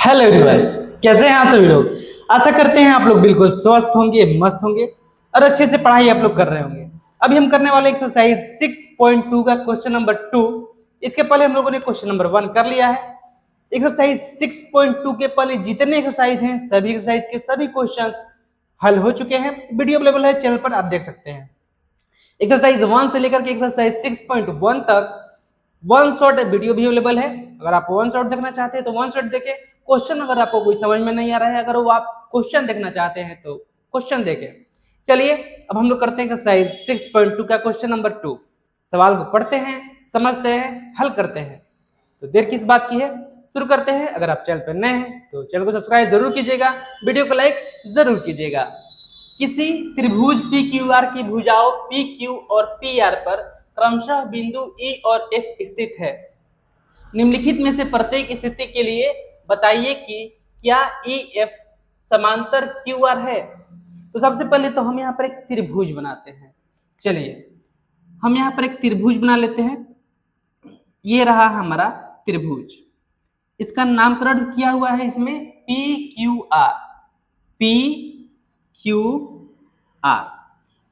Hello everyone, कैसे हैं आप सभी लोग। आशा करते हैं आप लोग बिल्कुल स्वस्थ होंगे, मस्त होंगे और अच्छे से पढ़ाई आप लोग कर रहे होंगे। अभी हम करने वाले एक्सरसाइज 6.2 का क्वेश्चन नंबर 2। इसके पहले हम लोगों ने क्वेश्चन नंबर 1 कर लिया है। एक्सरसाइज 6.2 के पहले जितने एक्सरसाइज हैं सभी एक्सरसाइज के सभी क्वेश्चंस हल हो चुके हैं। वीडियो अवेलेबल है चैनल पर, आप देख सकते हैं। एक्सरसाइज 1 से लेकर के एक्सरसाइज 6.1 तक वन शॉट वीडियो भी अवेलेबल है। अगर आप वन शॉट देखना चाहते हैं तो वन शॉट देखें। क्वेश्चन अगर आपको कोई समझ में नहीं आ रहा है, अगर वो आप क्वेश्चन देखना चाहते हैं तो क्वेश्चन देखें। चलिए अब हम लोग करते हैं एक्सरसाइज 6.2 का क्वेश्चन नंबर 2। सवाल को पढ़ते हैं, समझते हैं, हल करते हैं। तो देर किस बात की है, शुरू करते हैं। अगर आप चैनल पर नए हैं तो चैनल को सब्सक्राइब जरूर कीजिएगा, वीडियो को लाइक जरूर कीजिएगा। किसी त्रिभुज PQR की भुजाओं PQ और PR पर क्रमशः बिंदु E और F स्थित है। निम्नलिखित में से प्रत्येक स्थिति के लिए बताइए कि क्या EF समांतर QR है। तो सबसे पहले तो हम यहाँ पर एक त्रिभुज बनाते हैं। चलिए हम यहाँ पर एक त्रिभुज बना लेते हैं। ये रहा हमारा त्रिभुज, इसका नामकरण किया हुआ है इसमें PQR। PQR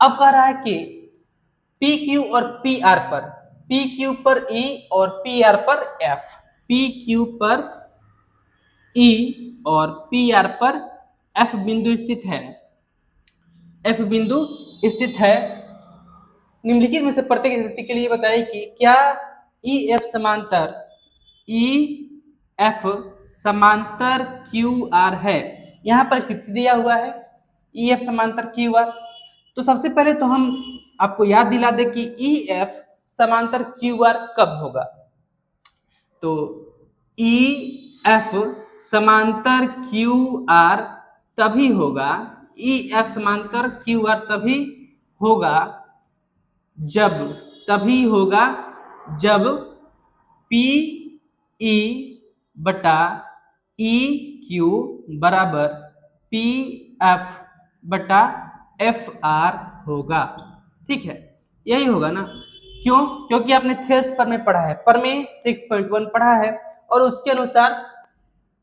अब कह रहा है कि PQ और PR पर, PQ पर E और PR पर F, PQ पर E और PR पर F बिंदु स्थित है। F बिंदु स्थित है। निम्नलिखित में से प्रत्येक स्थिति के लिए बताइए कि क्या EF समांतर QR है। यहाँ पर स्थिति दिया हुआ है EF समांतर QR। तो सबसे पहले तो हम आपको याद दिला दें कि EF समांतर QR कब होगा। तो EF समांतर QR तभी होगा, EF समांतर QR तभी होगा जब PE बटा EQ बराबर PF बटा FR होगा। ठीक है, यही होगा ना। क्यों? क्योंकि आपने थेस पर में पढ़ा है, पर में 6.1 पढ़ा है और उसके अनुसार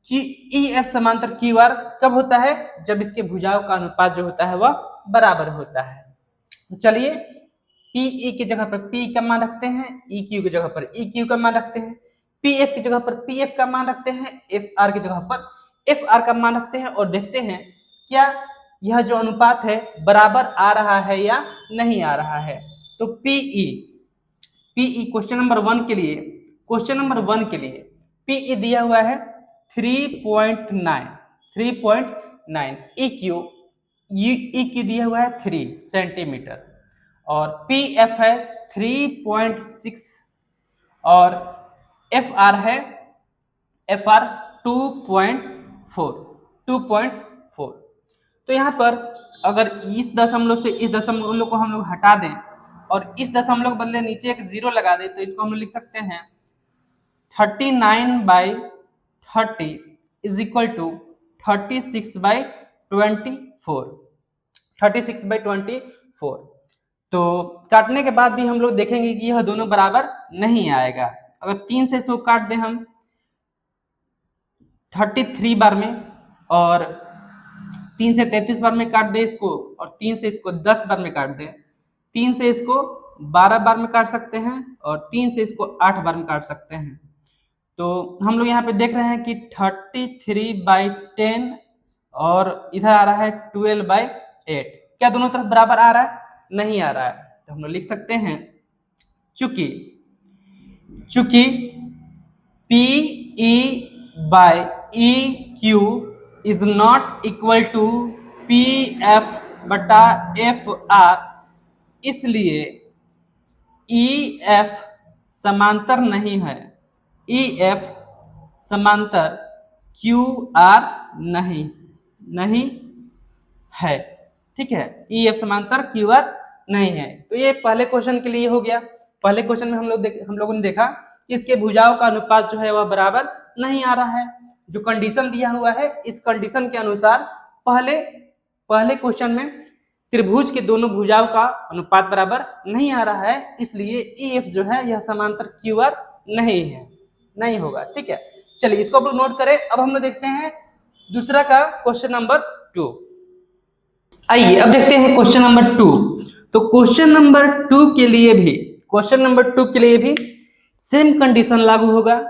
कि EF समांतर QR कब होता है, जब इसके भुजाओं का अनुपात जो होता है वह बराबर होता है। चलिए PE की जगह पर P का मान रखते हैं, EQ की जगह पर EQ का मान रखते हैं, PF की जगह पर PF का मान रखते हैं, FR की जगह पर FR का मान रखते हैं और देखते हैं क्या यह जो अनुपात है बराबर आ रहा है या नहीं आ रहा है। तो PE क्वेश्चन नंबर 1 के लिए, PE दिया हुआ है 3.9। EQ दिया हुआ है 3 सेंटीमीटर और PF है 3.6 और FR है 2.4। तो यहाँ पर अगर इस दशमलव से इस दशमलव को हम लोग हटा दें और इस दशमलव के बदले नीचे एक 0 लगा दें तो इसको हम लोग लिख सकते हैं 39/30 इज इक्वल टू 36/24। तो काटने के बाद भी हम लोग देखेंगे कि यह दोनों बराबर नहीं आएगा। अगर 3 से इसको काट दें हम 33 बार में और 3 से 33 बार में काट दें इसको और 3 से इसको 10 बार में काट दें, 3 से इसको 12 बार में काट सकते हैं और 3 से इसको 8 बार में काट सकते हैं। तो हम लोग यहाँ पे देख रहे हैं कि 33/10 और इधर आ रहा है 12/8। क्या दोनों तरफ बराबर आ रहा है? नहीं आ रहा है। तो हम लोग लिख सकते हैं चूंकि PE/EQ is not equal to PF/FR, इसलिए EF समांतर नहीं है, EF समांतर QR नहीं है। ठीक है, EF समांतर QR नहीं है। तो ये पहले क्वेश्चन के लिए हो गया। पहले क्वेश्चन में हम लोगों ने देखा कि इसके भुजाओं का अनुपात जो है वह बराबर नहीं आ रहा है। जो कंडीशन दिया हुआ है इस कंडीशन के अनुसार पहले क्वेश्चन में त्रिभुज के दोनों भुजाओं का अनुपात बराबर नहीं आ रहा है, इसलिए EF जो है यह समांतर QR नहीं होगा। ठीक है, चलिए इसको आप लोग नोट करें। अब हम लोग देखते हैं दूसरा का क्वेश्चन नंबर 2। आइए अब देखते हैं क्वेश्चन नंबर 2। तो क्वेश्चन नंबर 2 के लिए भी सेम कंडीशन लागू होगा।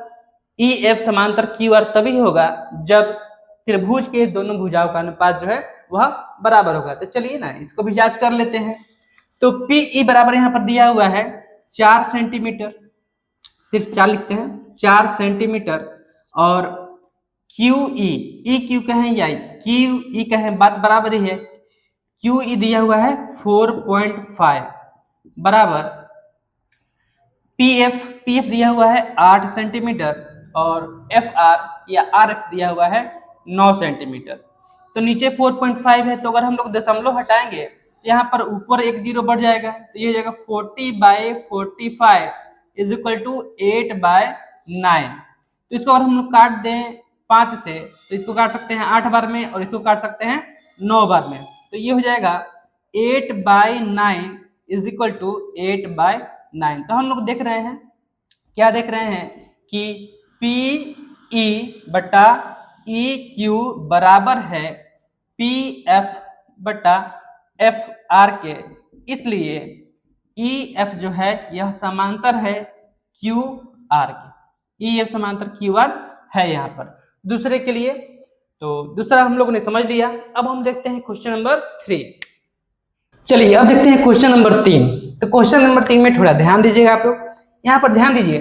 ई एफ समांतर क्यू आर तभी होगा जब त्रिभुज के दोनों भुजाओं का अनुपात जो है वह बराबर होगा। तो चलिए ना इसको भी जांच कर लेते हैं। तो पी ई बराबर यहाँ पर दिया हुआ है 4 सेंटीमीटर, सिर्फ 4 लिखते हैं, 4 सेंटीमीटर। और क्यू ई क्यू कहें या क्यू ई कहें, बात बराबर ही है। क्यू ई दिया हुआ है 4.5 बराबर पी एफ दिया हुआ है 8 सेंटीमीटर और एफ आर या आर एफ दिया हुआ है 9 सेंटीमीटर। तो नीचे 4.5 है, तो अगर हम लोग दशमलव हटाएंगे यहाँ पर ऊपर एक जीरो बढ़ जाएगा, तो ये हो जाएगा 40/45 इज इक्वल टू 8/9। तो इसको अगर हम लोग काट दें 5 से, तो इसको काट सकते हैं 8 बार में और इसको काट सकते हैं 9 बार में। तो ये हो जाएगा 8/9 इज इक्वल टू 8/9। तो हम लोग देख रहे हैं, क्या देख रहे हैं कि पी ई बटा ई क्यू बराबर है पी एफ बटा एफ आर के। इसलिए ई एफ जो है यह समांतर है क्यू आर के। ई एफ समांतर क्यू आर है यहाँ पर। दूसरे के लिए तो दूसरा हम लोगों ने समझ लिया। अब हम देखते हैं क्वेश्चन नंबर 3। चलिए अब देखते हैं क्वेश्चन नंबर 3। तो क्वेश्चन नंबर 3 में थोड़ा ध्यान दीजिएगा आप लोग, यहाँ पर ध्यान दीजिए।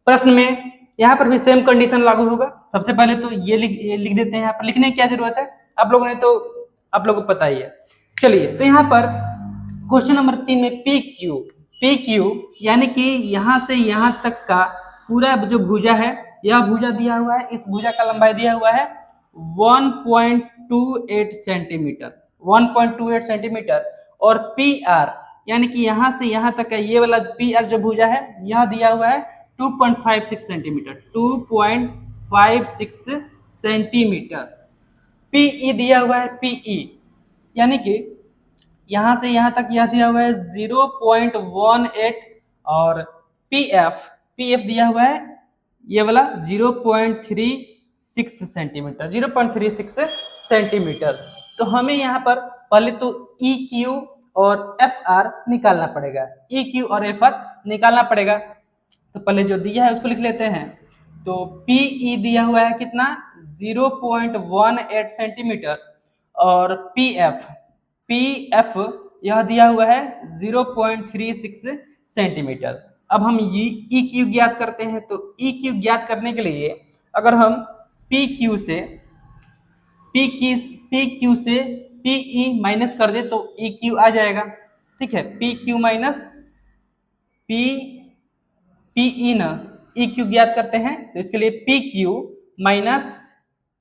प्रश्न में यहाँ पर भी सेम कंडीशन लागू होगा। सबसे पहले तो ये लिख देते हैं। यहाँ पर लिखने की क्या जरूरत है, आप लोगों को पता ही है। चलिए तो यहाँ पर क्वेश्चन नंबर 3 में पी क्यू यानी कि यहाँ से यहाँ तक का पूरा जो भुजा है, यह भुजा दिया हुआ है, इस भुजा का लंबाई दिया हुआ है 1.28 सेंटीमीटर, 1.28 सेंटीमीटर। और पी आर यानी कि यहाँ से यहाँ तक का ये वाला पी आर जो भुजा है यह दिया हुआ है 2.56 सेंटीमीटर, 2.56 सेंटीमीटर। पीई दिया हुआ है पीई यानी कि यहाँ से यहाँ तक यह दिया हुआ है 0.18 और पीएफ दिया हुआ है ये वाला 0.36 सेंटीमीटर, 0.36 सेंटीमीटर। तो हमें यहाँ पर पहले तो ई क्यू और एफ आर निकालना पड़ेगा, ई क्यू और एफ आर निकालना पड़ेगा। तो पहले जो दिया है उसको लिख लेते हैं। तो पीई दिया हुआ है कितना 0.18 सेंटीमीटर और पीएफ यह दिया हुआ है 0.36 सेंटीमीटर। अब हम ई क्यू ज्ञात करते हैं। तो ई क्यू ज्ञात करने के लिए अगर हम पी क्यू से पीई माइनस कर दे तो ई क्यू आ जाएगा। ठीक है, पी क्यू माइनस पीई ना ई क्यू ज्ञात करते हैं, तो इसके लिए पी क्यू माइनस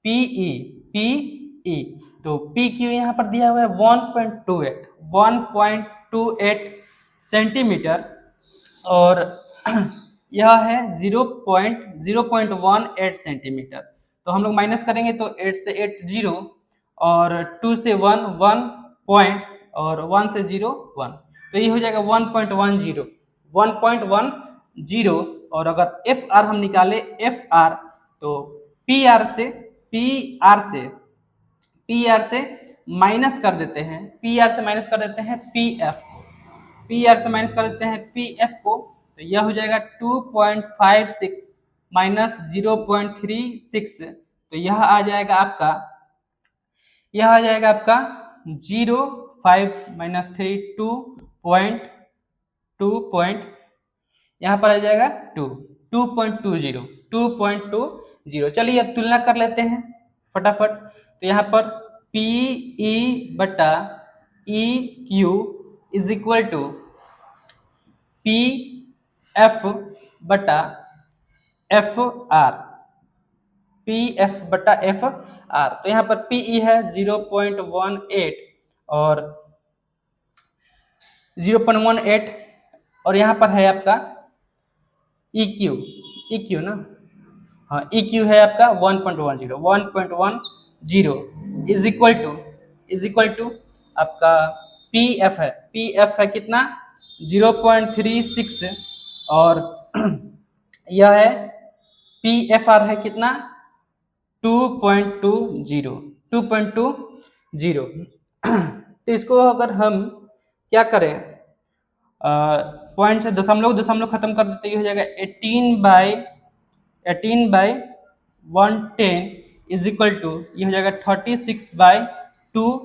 पीई। तो पी क्यू यहाँ पर दिया हुआ है 1.28 सेंटीमीटर और यह है 0.18 सेंटीमीटर। तो हम लोग माइनस करेंगे तो 8 से 8 0 और 2 से 1 1 पॉइंट और 1 से 0 1। तो ये हो जाएगा 1.10। और अगर एफ आर हम निकाले एफ आर तो पी आर से माइनस कर देते हैं, पी आर से माइनस कर देते हैं पी एफ को। तो यह हो जाएगा 2.56 माइनस 0.36। तो यह आ जाएगा आपका 0.5 माइनस 3 2 यहाँ पर आ जाएगा 2.20। चलिए अब तुलना कर लेते हैं फटाफट। तो यहाँ पर पी ई बटा E Q is equal to P F बटा एफ आर, तो यहाँ पर पीई है 0.18 और 0.18 और यहाँ पर है आपका ई क्यू ना, हाँ ई क्यू है आपका 1.10 इज इक्वल टू आपका पी एफ है कितना 0.36 और यह है पी एफ आर है कितना 2.20 2.20। तो इसको अगर हम क्या करें पॉइंट से दशमलव दशमलव खत्म कर देते, ये हो जाएगा 18/110 इज इक्वल टू ये हो जाएगा 36/220। तो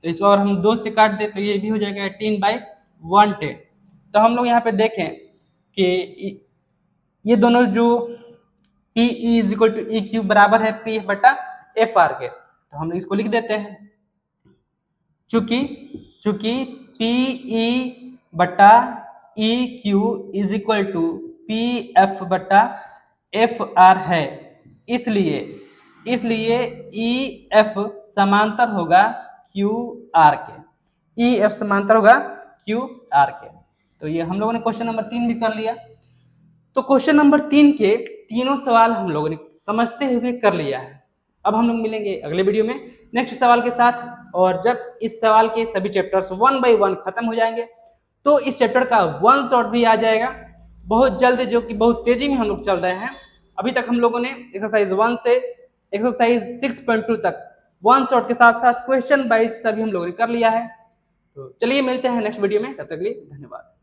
इसको अगर हम 2 से काट दें तो ये भी हो जाएगा 18/110। तो हम लोग यहाँ पे देखें कि ये दोनों जो P E is equal to E Q बराबर है पी एफ बटा एफ आर के, तो हम लोग इसको लिख देते हैं। चूंकि पी ई बटा E Q is equal to P F बटा एफ आर है, इसलिए ई एफ समांतर होगा क्यू आर के, ई एफ समांतर होगा क्यू आर के। तो ये हम लोगों ने क्वेश्चन नंबर 3 भी कर लिया। तो क्वेश्चन नंबर 3 के तीनों सवाल हम लोगों ने समझते हुए कर लिया है। अब हम लोग मिलेंगे अगले वीडियो में नेक्स्ट सवाल के साथ, और जब इस सवाल के सभी चैप्टर्स 1 बाय 1 खत्म हो जाएंगे तो इस चैप्टर का 1 शॉट भी आ जाएगा बहुत जल्द, जो कि बहुत तेजी में हम लोग चल रहे हैं। अभी तक हम लोगों ने एक्सरसाइज 1 से एक्सरसाइज 6.2 तक 1 शॉट के साथ साथ क्वेश्चन वाइज सभी हम लोगों ने कर लिया है। तो चलिए मिलते हैं नेक्स्ट वीडियो में, तब तक के लिए धन्यवाद।